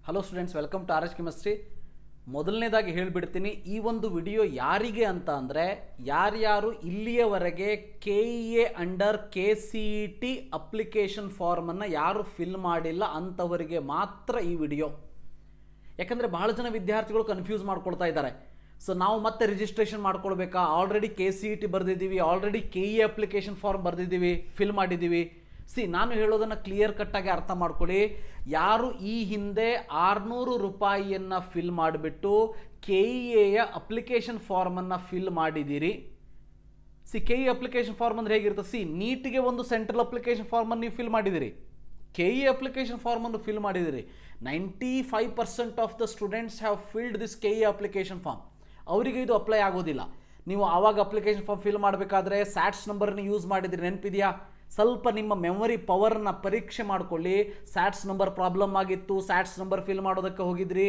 Hello students, welcome to R H chemistry. ಮೊದಲನೇದಾಗಿ ಹೇಳಿಬಿಡ್ತೀನಿ, ಈ ಒಂದು ವಿಡಿಯೋ ಯಾರಿಗೆ ಅಂತ ಅಂದರೆ, ಯಾರ್ಯಾರು ಇಲ್ಲಿಯವರೆಗೆ KEA ಅಂಡರ್ KCET ಅಪ್ಲಿಕೇಶನ್ ಫಾರ್ಮನ್ನು ಯಾರು ಫಿಲ್ ಮಾಡಿಲ್ಲ ಅಂಥವರಿಗೆ ಮಾತ್ರ ಈ ವಿಡಿಯೋ. ಯಾಕಂದರೆ ಬಹಳ ಜನ ವಿದ್ಯಾರ್ಥಿಗಳು ಕನ್ಫ್ಯೂಸ್ ಮಾಡ್ಕೊಳ್ತಾ ಇದ್ದಾರೆ. ಸೊ ನಾವು ಮತ್ತೆ ರಿಜಿಸ್ಟ್ರೇಷನ್ ಮಾಡ್ಕೊಳ್ಬೇಕಾ? ಆಲ್ರೆಡಿ KCET ಬರೆದಿದ್ದೀವಿ, ಆಲ್ರೆಡಿ KEA ಅಪ್ಲಿಕೇಶನ್ ಫಾರ್ಮ್ ಬರೆದಿದ್ದೀವಿ, ಫಿಲ್ ಮಾಡಿದ್ದೀವಿ. ನಾನು ಹೇಳೋದನ್ನು ಕ್ಲಿಯರ್ ಕಟ್ಟಾಗಿ ಅರ್ಥ ಮಾಡ್ಕೊಳ್ಳಿ. ಯಾರು ಈ ಹಿಂದೆ 600 ರೂಪಾಯಿಯನ್ನು ಫಿಲ್ ಮಾಡಿಬಿಟ್ಟು KEA ಅಪ್ಲಿಕೇಶನ್ ಫಾರ್ಮನ್ನು ಫಿಲ್ ಮಾಡಿದ್ದೀರಿ. KEA ಅಪ್ಲಿಕೇಶನ್ ಫಾರ್ಮ್ ಅಂದರೆ ಹೇಗಿರುತ್ತೆ? ನೀಟಿಗೆ ಒಂದು ಸೆಂಟ್ರಲ್ ಅಪ್ಲಿಕೇಶನ್ ಫಾರ್ಮನ್ನು ನೀವು ಫಿಲ್ ಮಾಡಿದ್ದೀರಿ, KEA ಅಪ್ಲಿಕೇಶನ್ ಫಾರ್ಮನ್ನು ಫಿಲ್ ಮಾಡಿದ್ದೀರಿ. 95% of the students have filled this KEA application form. ಅವರಿಗೆ ಇದು ಅಪ್ಲೈ ಆಗೋದಿಲ್ಲ. ನೀವು ಆವಾಗ ಅಪ್ಲಿಕೇಶನ್ ಫಾರ್ಮ್ ಫಿಲ್ ಮಾಡಬೇಕಾದ್ರೆ ಸ್ಯಾಟ್ಸ್ ನಂಬರ್ನ ಯೂಸ್ ಮಾಡಿದ್ರಿ, ನೆನಪಿದೆಯಾ? ಸ್ವಲ್ಪ ನಿಮ್ಮ ಮೆಮೊರಿ ಪವರ್ನ ಪರೀಕ್ಷೆ ಮಾಡಿಕೊಳ್ಳಿ. ಸ್ಯಾಟ್ಸ್ ನಂಬರ್ ಪ್ರಾಬ್ಲಮ್ ಆಗಿತ್ತು, ಸ್ಯಾಟ್ಸ್ ನಂಬರ್ ಫಿಲ್ ಮಾಡೋದಕ್ಕೆ ಹೋಗಿದ್ರಿ,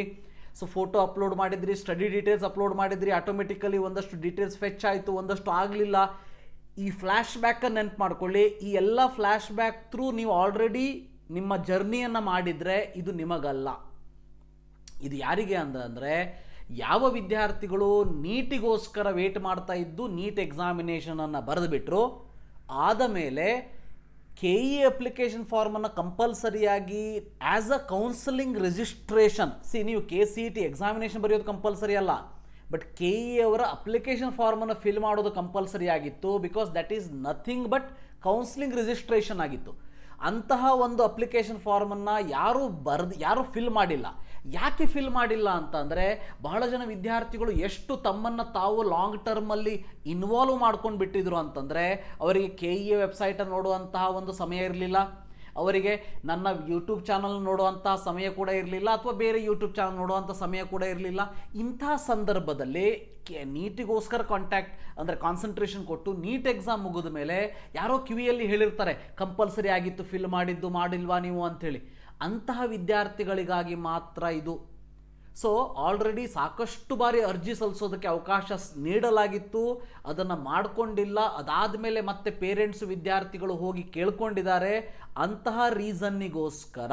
ಸೊ ಫೋಟೋ ಅಪ್ಲೋಡ್ ಮಾಡಿದ್ರಿ, ಸ್ಟಡಿ ಡೀಟೇಲ್ಸ್ ಅಪ್ಲೋಡ್ ಮಾಡಿದ್ರಿ, ಆಟೋಮೆಟಿಕಲಿ ಒಂದಷ್ಟು ಡೀಟೇಲ್ಸ್ ಫೆಚ್ ಆಯಿತು, ಒಂದಷ್ಟು ಆಗಲಿಲ್ಲ. ಈ ಫ್ಲ್ಯಾಶ್ ಬ್ಯಾಕನ್ನು ನೆನಪು ಮಾಡ್ಕೊಳ್ಳಿ. ಈ ಎಲ್ಲ ಫ್ಲ್ಯಾಶ್ ಬ್ಯಾಕ್ ಥ್ರೂ ನೀವು ಆಲ್ರೆಡಿ ನಿಮ್ಮ ಜರ್ನಿಯನ್ನು ಮಾಡಿದರೆ ಇದು ನಿಮಗಲ್ಲ. ಇದು ಯಾರಿಗೆ ಅಂದರೆ ಯಾವ ವಿದ್ಯಾರ್ಥಿಗಳು ನೀಟಿಗೋಸ್ಕರ ವೇಟ್ ಮಾಡ್ತಾ ಇದ್ದು ನೀಟ್ ಎಕ್ಸಾಮಿನೇಷನನ್ನು ಬರೆದುಬಿಟ್ರು, ಆದ ಮೇಲೆ KEA ಅಪ್ಲಿಕೇಶನ್ ಫಾರ್ಮನ್ನು ಕಂಪಲ್ಸರಿಯಾಗಿ ಆ್ಯಸ್ ಅ ಕೌನ್ಸಿಲಿಂಗ್ ರಿಜಿಸ್ಟ್ರೇಷನ್. ನೀವು KCET ಎಕ್ಸಾಮಿನೇಷನ್ ಬರೆಯೋದು ಕಂಪಲ್ಸರಿ ಅಲ್ಲ, ಬಟ್ KEA ಅವರ ಅಪ್ಲಿಕೇಶನ್ ಫಾರ್ಮನ್ನು ಫಿಲ್ ಮಾಡೋದು ಕಂಪಲ್ಸರಿ ಆಗಿತ್ತು. Because that is nothing but counselling registration ಆಗಿತ್ತು. ಅಂತಹ ಒಂದು ಅಪ್ಲಿಕೇಶನ್ ಫಾರ್ಮನ್ನು ಯಾರು ಫಿಲ್ ಮಾಡಿಲ್ಲ. ಯಾಕೆ ಫಿಲ್ ಮಾಡಿಲ್ಲ ಅಂತಂದರೆ, ಬಹಳ ಜನ ವಿದ್ಯಾರ್ಥಿಗಳು ಎಷ್ಟು ತಮ್ಮನ್ನು ತಾವು ಲಾಂಗ್ ಟರ್ಮಲ್ಲಿ ಇನ್ವಾಲ್ವ್ ಮಾಡ್ಕೊಂಡು ಬಿಟ್ಟಿದ್ರು ಅಂತಂದರೆ, ಅವರಿಗೆ KEA ವೆಬ್ಸೈಟನ್ನು ನೋಡುವಂತಹ ಒಂದು ಸಮಯ ಇರಲಿಲ್ಲ, ಅವರಿಗೆ ನನ್ನ ಯೂಟ್ಯೂಬ್ ಚಾನಲ್ ನೋಡುವಂತಹ ಸಮಯ ಕೂಡ ಇರಲಿಲ್ಲ, ಅಥವಾ ಬೇರೆ ಯೂಟ್ಯೂಬ್ ಚಾನಲ್ ನೋಡುವಂಥ ಸಮಯ ಕೂಡ ಇರಲಿಲ್ಲ. ಇಂಥ ಸಂದರ್ಭದಲ್ಲಿ ನೀಟಿಗೋಸ್ಕರ ಕಾನ್ಸಂಟ್ರೇಷನ್ ಕೊಟ್ಟು ನೀಟ್ ಎಕ್ಸಾಮ್ ಮುಗಿದ ಮೇಲೆ ಯಾರೋ ಕಿವಿಯಲ್ಲಿ ಹೇಳಿರ್ತಾರೆ ಕಂಪಲ್ಸರಿ ಆಗಿತ್ತು, ಫಿಲ್ ಮಾಡಿಲ್ವಾ ನೀವು ಅಂಥೇಳಿ. ಅಂತಹ ವಿದ್ಯಾರ್ಥಿಗಳಿಗಾಗಿ ಮಾತ್ರ ಇದು. ಸೊ ಆಲ್ರೆಡಿ ಸಾಕಷ್ಟು ಬಾರಿ ಅರ್ಜಿ ಸಲ್ಲಿಸೋದಕ್ಕೆ ಅವಕಾಶ ನೀಡಲಾಗಿತ್ತು, ಅದನ್ನು ಮಾಡಿಕೊಂಡಿಲ್ಲ. ಅದಾದ ಮೇಲೆ ಮತ್ತೆ ಪೇರೆಂಟ್ಸ್ ವಿದ್ಯಾರ್ಥಿಗಳು ಹೋಗಿ ಕೇಳ್ಕೊಂಡಿದ್ದಾರೆ. ಅಂತಹ ರೀಸನ್ನಿಗೋಸ್ಕರ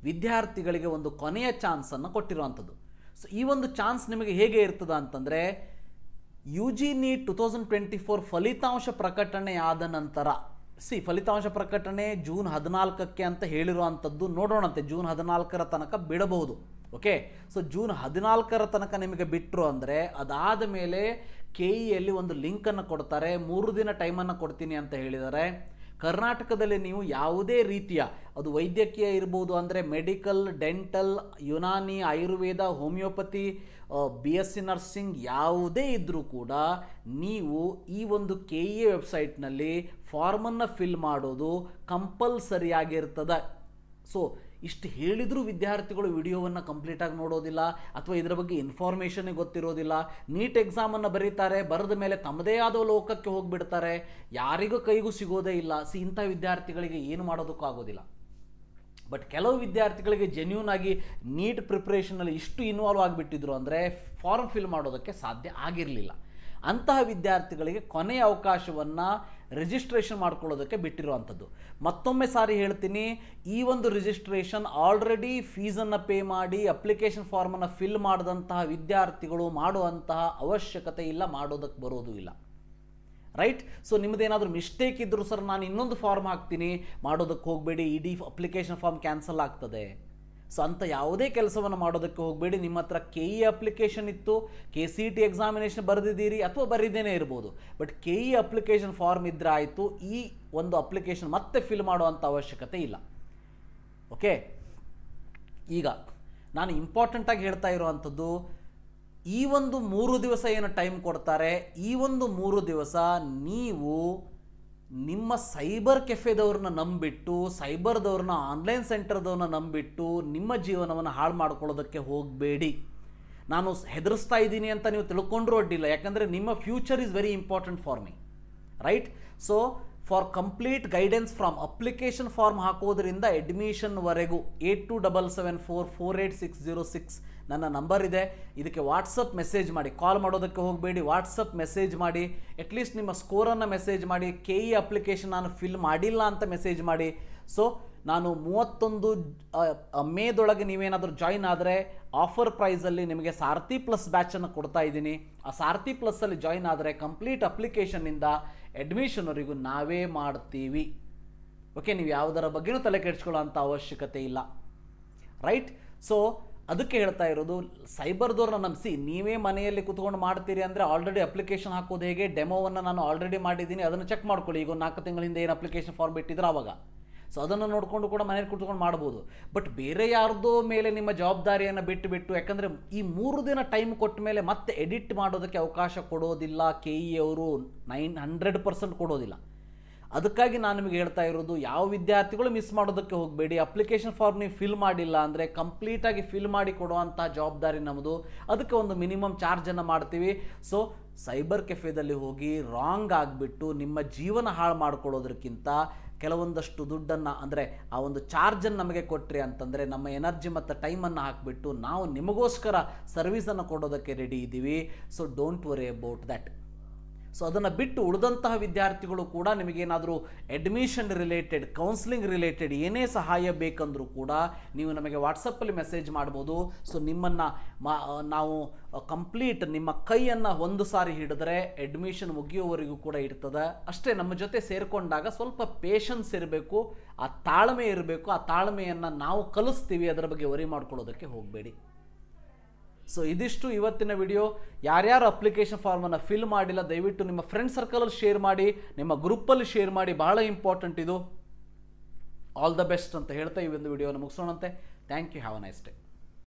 ವಿದ್ಯಾರ್ಥಿಗಳಿಗೆ ಒಂದು ಕೊನೆಯ ಚಾನ್ಸನ್ನು ಕೊಟ್ಟಿರುವಂಥದ್ದು. ಸೊ ಈ ಒಂದು ಚಾನ್ಸ್ ನಿಮಗೆ ಹೇಗೆ ಇರ್ತದ ಅಂತಂದರೆ, UG NEET 2024 ಫಲಿತಾಂಶ ಪ್ರಕಟಣೆ ಆದ ನಂತರ, ಫಲಿತಾಂಶ ಪ್ರಕಟಣೆ ಜೂನ್ 14ಕ್ಕೆ ಅಂತ ಹೇಳಿರುವಂಥದ್ದು. ನೋಡೋಣಂತೆ, ಜೂನ್ 14ರ ತನಕ ಬಿಡಬಹುದು. ಓಕೆ, ಸೊ ಜೂನ್ 14ರ ತನಕ ನಿಮಗೆ ಬಿಟ್ಟರು ಅಂದರೆ, ಅದಾದ ಮೇಲೆ KEಯಲ್ಲಿ ಒಂದು ಲಿಂಕನ್ನು ಕೊಡ್ತಾರೆ. 3 ದಿನ ಟೈಮನ್ನು ಕೊಡ್ತೀನಿ ಅಂತ ಹೇಳಿದ್ದಾರೆ. ಕರ್ನಾಟಕದಲ್ಲಿ ನೀವು ಯಾವುದೇ ರೀತಿಯ, ಅದು ವೈದ್ಯಕೀಯ ಇರ್ಬೋದು, ಅಂದರೆ medical, dental, Unani, Ayurveda, homeopathy, BSc nursing ಯಾವುದೇ ಇದ್ದರೂ ಕೂಡ ನೀವು ಈ ಒಂದು KEA ವೆಬ್ಸೈಟ್ನಲ್ಲಿ ಫಾರ್ಮನ್ನು ಫಿಲ್ ಮಾಡೋದು ಕಂಪಲ್ಸರಿಯಾಗಿರ್ತದೆ. ಸೊ ಇಷ್ಟು ಹೇಳಿದರೂ ವಿದ್ಯಾರ್ಥಿಗಳು ವಿಡಿಯೋವನ್ನು ಕಂಪ್ಲೀಟಾಗಿ ನೋಡೋದಿಲ್ಲ, ಅಥವಾ ಇದರ ಬಗ್ಗೆ ಇನ್ಫಾರ್ಮೇಷನ್ನೇ ಗೊತ್ತಿರೋದಿಲ್ಲ. ನೀಟ್ ಎಕ್ಸಾಮನ್ನು ಬರೀತಾರೆ, ಬರೆದ ಮೇಲೆ ತಮ್ಮದೇ ಆದ ಲೋಕಕ್ಕೆ ಹೋಗಿಬಿಡ್ತಾರೆ, ಯಾರಿಗೂ ಕೈಗೂ ಸಿಗೋದೇ ಇಲ್ಲ. ಇಂಥ ವಿದ್ಯಾರ್ಥಿಗಳಿಗೆ ಏನು ಮಾಡೋದಕ್ಕೂ ಆಗೋದಿಲ್ಲ. ಬಟ್ ಕೆಲವು ವಿದ್ಯಾರ್ಥಿಗಳಿಗೆ ಜೆನ್ಯೂನ್ ಆಗಿ ನೀಟ್ ಪ್ರಿಪ್ರೇಷನಲ್ಲಿ ಇಷ್ಟು ಇನ್ವಾಲ್ವ್ ಆಗಿಬಿಟ್ಟಿದ್ರು ಅಂದರೆ ಫಾರ್ಮ್ ಫಿಲ್ ಮಾಡೋದಕ್ಕೆ ಸಾಧ್ಯ ಆಗಿರಲಿಲ್ಲ. ಅಂತಹ ವಿದ್ಯಾರ್ಥಿಗಳಿಗೆ ಕೊನೆಯ ಅವಕಾಶವನ್ನು ರಿಜಿಸ್ಟ್ರೇಷನ್ ಮಾಡ್ಕೊಳ್ಳೋದಕ್ಕೆ ಬಿಟ್ಟಿರುವಂಥದ್ದು. ಮತ್ತೊಮ್ಮೆ ಸಾರಿ ಹೇಳ್ತೀನಿ, ಈ ಒಂದು ರಿಜಿಸ್ಟ್ರೇಷನ್ ಆಲ್ರೆಡಿ ಫೀಸನ್ನು ಪೇ ಮಾಡಿ ಅಪ್ಲಿಕೇಶನ್ ಫಾರ್ಮನ್ನು ಫಿಲ್ ಮಾಡಿದಂತಹ ವಿದ್ಯಾರ್ಥಿಗಳು ಮಾಡುವಂತಹ ಅವಶ್ಯಕತೆ ಇಲ್ಲ, ಮಾಡೋದಕ್ಕೆ ಬರೋದು ಇಲ್ಲ. ರೈಟ್? ಸೊ ನಿಮ್ಮದೇನಾದರೂ ಮಿಸ್ಟೇಕ್ ಇದ್ದರೂ ಸರ್ ನಾನು ಇನ್ನೊಂದು ಫಾರ್ಮ್ ಹಾಕ್ತೀನಿ, ಮಾಡೋದಕ್ಕೆ ಹೋಗಬೇಡಿ, ಇಡೀ ಅಪ್ಲಿಕೇಶನ್ ಫಾರ್ಮ್ ಕ್ಯಾನ್ಸಲ್ ಆಗ್ತದೆ. ಸೊ ಅಂಥ ಯಾವುದೇ ಕೆಲಸವನ್ನು ಮಾಡೋದಕ್ಕೆ ಹೋಗಬೇಡಿ. ನಿಮ್ಮ ಹತ್ರ KEA ಅಪ್ಲಿಕೇಶನ್ ಇತ್ತು, KCET ಎಕ್ಸಾಮಿನೇಷನ್ ಬರೆದಿದ್ದೀರಿ, ಅಥವಾ ಬರೀದೇನೆ ಇರ್ಬೋದು, ಬಟ್ KEA ಅಪ್ಲಿಕೇಶನ್ ಫಾರ್ಮ್ ಇದ್ದರೆ ಆಯಿತು. ಈ ಒಂದು ಅಪ್ಲಿಕೇಶನ್ ಮತ್ತೆ ಫಿಲ್ ಮಾಡುವಂಥ ಅವಶ್ಯಕತೆ ಇಲ್ಲ. ಓಕೆ, ಈಗ ನಾನು ಇಂಪಾರ್ಟೆಂಟಾಗಿ ಹೇಳ್ತಾ ಇರುವಂಥದ್ದು, ಈ ಒಂದು 3 ದಿವಸ ಏನು ಟೈಮ್ ಕೊಡ್ತಾರೆ, ಈ ಒಂದು 3 ದಿವಸ ನೀವು ನಿಮ್ಮ ಸೈಬರ್ ಕೆಫೆದವ್ರನ್ನ ನಂಬಿಟ್ಟು, ಸೈಬರ್ದವ್ರನ್ನ, ಆನ್ಲೈನ್ ಸೆಂಟರ್ದವ್ರನ್ನ ನಂಬಿಟ್ಟು ನಿಮ್ಮ ಜೀವನವನ್ನು ಹಾಳು ಮಾಡ್ಕೊಳ್ಳೋದಕ್ಕೆ ಹೋಗಬೇಡಿ. ನಾನು ಹೆದರಿಸ್ತಾ ಇದ್ದೀನಿ ಅಂತ ನೀವು ತಿಳ್ಕೊಂಡ್ರೂ ಅಡ್ಡಿಲ್ಲ, ಯಾಕಂದರೆ ನಿಮ್ಮ future is very important for me. Right? So for complete guidance from application form ಹಾಕೋದ್ರಿಂದ ಅಡ್ಮಿಷನ್ವರೆಗೂ 8277448606 ನನ್ನ ನಂಬರ್ ಇದೆ. ಇದಕ್ಕೆ ವಾಟ್ಸಪ್ ಮೆಸೇಜ್ ಮಾಡಿ, ಕಾಲ್ ಮಾಡೋದಕ್ಕೆ ಹೋಗಬೇಡಿ, ವಾಟ್ಸಪ್ ಮೆಸೇಜ್ ಮಾಡಿ. ಅಟ್ಲೀಸ್ಟ್ ನಿಮ್ಮ ಸ್ಕೋರನ್ನು ಮೆಸೇಜ್ ಮಾಡಿ, KEA ಅಪ್ಲಿಕೇಶನ್ ನಾನು ಫಿಲ್ ಮಾಡಿಲ್ಲ ಅಂತ ಮೆಸೇಜ್ ಮಾಡಿ. ಸೊ ನಾನು 31 ಮೇದೊಳಗೆ ನೀವೇನಾದರೂ ಜಾಯಿನ್ ಆದರೆ ಆಫರ್ ಪ್ರೈಸಲ್ಲಿ ನಿಮಗೆ ಸಾರಥಿ ಪ್ಲಸ್ ಬ್ಯಾಚನ್ನು ಕೊಡ್ತಾ ಇದ್ದೀನಿ. ಆ ಸಾರಥಿ ಪ್ಲಸ್ಸಲ್ಲಿ ಜಾಯಿನ್ ಆದರೆ ಕಂಪ್ಲೀಟ್ ಅಪ್ಲಿಕೇಶನ್ನಿಂದ ಅಡ್ಮಿಷನ್ವರೆಗೂ ನಾವೇ ಮಾಡ್ತೀವಿ. ಓಕೆ, ನೀವು ಯಾವುದರ ಬಗ್ಗೆನೂ ತಲೆ ಕೆಡಿಸ್ಕೊಳ್ಳೋ ಅಂಥ ಅವಶ್ಯಕತೆ ಇಲ್ಲ, ರೈಟ್? ಸೊ ಅದಕ್ಕೆ ಹೇಳ್ತಾ ಇರೋದು, ಸೈಬರ್ದವ್ರನ್ನ ನಂಬಿಸಿ ನೀವೇ ಮನೆಯಲ್ಲಿ ಕುತ್ಕೊಂಡು ಮಾಡ್ತೀರಿ ಅಂದರೆ ಆಲ್ರೆಡಿ ಅಪ್ಲಿಕೇಶನ್ ಹಾಕೋದು ಹೇಗೆ, ಡೆಮೋವನ್ನು ನಾನು ಆಲ್ರೆಡಿ ಮಾಡಿದ್ದೀನಿ, ಅದನ್ನು ಚೆಕ್ ಮಾಡ್ಕೊಳ್ಳಿ. ಈಗ 4 ತಿಂಗಳ ಹಿಂದೆ ಏನು ಅಪ್ಲಿಕೇಶನ್ ಫಾರ್ಮ್ ಬಿಟ್ಟಿದ್ರೆ ಆವಾಗ, ಸೊ ಅದನ್ನು ನೋಡಿಕೊಂಡು ಕೂಡ ಮನೇಲಿ ಕುತ್ಕೊಂಡು ಮಾಡ್ಬೋದು. ಬಟ್ ಬೇರೆ ಯಾರ್ದೋ ಮೇಲೆ ನಿಮ್ಮ ಜವಾಬ್ದಾರಿಯನ್ನು ಬಿಟ್ಟು ಯಾಕಂದರೆ ಈ 3 ದಿನ ಟೈಮ್ ಕೊಟ್ಟ ಮೇಲೆ ಮತ್ತೆ ಎಡಿಟ್ ಮಾಡೋದಕ್ಕೆ ಅವಕಾಶ ಕೊಡೋದಿಲ್ಲ KE ಅವರು, 100% ಕೊಡೋದಿಲ್ಲ. ಅದಕ್ಕಾಗಿ ನಾನು ನಿಮಗೆ ಹೇಳ್ತಾ ಇರೋದು, ಯಾವ ವಿದ್ಯಾರ್ಥಿಗಳು ಮಿಸ್ ಮಾಡೋದಕ್ಕೆ ಹೋಗಬೇಡಿ. ಅಪ್ಲಿಕೇಶನ್ ಫಾರ್ಮ್ ನೀವು ಫಿಲ್ ಮಾಡಿಲ್ಲ ಅಂದರೆ ಕಂಪ್ಲೀಟಾಗಿ ಫಿಲ್ ಮಾಡಿ ಕೊಡುವಂಥ ಜವಾಬ್ದಾರಿ ನಮ್ಮದು. ಅದಕ್ಕೆ ಒಂದು ಮಿನಿಮಮ್ ಚಾರ್ಜನ್ನು ಮಾಡ್ತೀವಿ. ಸೊ ಸೈಬರ್ ಕೆಫೆದಲ್ಲಿ ಹೋಗಿ ರಾಂಗ್ ಆಗಿಬಿಟ್ಟು ನಿಮ್ಮ ಜೀವನ ಹಾಳು ಮಾಡ್ಕೊಳ್ಳೋದಕ್ಕಿಂತ ಕೆಲವೊಂದಷ್ಟು ದುಡ್ಡನ್ನು ಅಂದರೆ ಆ ಒಂದು ಚಾರ್ಜನ್ನು ನಮಗೆ ಕೊಟ್ಟರೆ ಅಂತಂದರೆ ನಮ್ಮ ಎನರ್ಜಿ ಮತ್ತು ಟೈಮನ್ನು ಹಾಕಿಬಿಟ್ಟು ನಾವು ನಿಮಗೋಸ್ಕರ ಸರ್ವಿಸನ್ನು ಕೊಡೋದಕ್ಕೆ ರೆಡಿ ಇದ್ದೀವಿ. So don't worry about that. So ಅದನ್ನು ಬಿಟ್ಟು ಉಳಿದಂತಹ ವಿದ್ಯಾರ್ಥಿಗಳು ಕೂಡ ನಿಮಗೇನಾದರೂ ಅಡ್ಮಿಷನ್ ರಿಲೇಟೆಡ್, ಕೌನ್ಸಿಲಿಂಗ್ ರಿಲೇಟೆಡ್ ಏನೇ ಸಹಾಯ ಬೇಕಂದರೂ ಕೂಡ ನೀವು ನಮಗೆ ವಾಟ್ಸಪ್ಪಲ್ಲಿ ಮೆಸೇಜ್ ಮಾಡ್ಬೋದು. ಸೊ ನಿಮ್ಮನ್ನು ನಾವು ಕಂಪ್ಲೀಟ್ ನಿಮ್ಮ ಕೈಯನ್ನು ಒಂದು ಸಾರಿ ಹಿಡಿದ್ರೆ ಅಡ್ಮಿಷನ್ ಮುಗಿಯೋವರೆಗೂ ಕೂಡ ಇರ್ತದೆ. ಅಷ್ಟೇ, ನಮ್ಮ ಜೊತೆ ಸೇರಿಕೊಂಡಾಗ ಸ್ವಲ್ಪ ಪೇಷನ್ಸ್ ಇರಬೇಕು, ಆ ತಾಳ್ಮೆ ಇರಬೇಕು. ಆ ತಾಳ್ಮೆಯನ್ನು ನಾವು ಕಲಿಸ್ತೀವಿ, ಅದರ ಬಗ್ಗೆ ವರಿ ಮಾಡ್ಕೊಳ್ಳೋದಕ್ಕೆ ಹೋಗಬೇಡಿ. ಸೊ ಇದಿಷ್ಟು ಇವತ್ತಿನ ವಿಡಿಯೋ. ಯಾರ್ಯಾರು ಅಪ್ಲಿಕೇಶನ್ ಫಾರ್ಮನ್ನು ಫಿಲ್ ಮಾಡಿಲ್ಲ ದಯವಿಟ್ಟು ನಿಮ್ಮ ಫ್ರೆಂಡ್ ಸರ್ಕಲಲ್ಲಿ ಶೇರ್ ಮಾಡಿ, ನಿಮ್ಮ ಗ್ರೂಪಲ್ಲಿ ಶೇರ್ ಮಾಡಿ, ಬಹಳ ಇಂಪಾರ್ಟೆಂಟ್ ಇದು. ಆಲ್ ದ ಬೆಸ್ಟ್ ಅಂತ ಹೇಳ್ತಾ ಈ ಒಂದು ವಿಡಿಯೋನ ಮುಗಿಸೋಣಂತೆ. Thank you, have a nice day.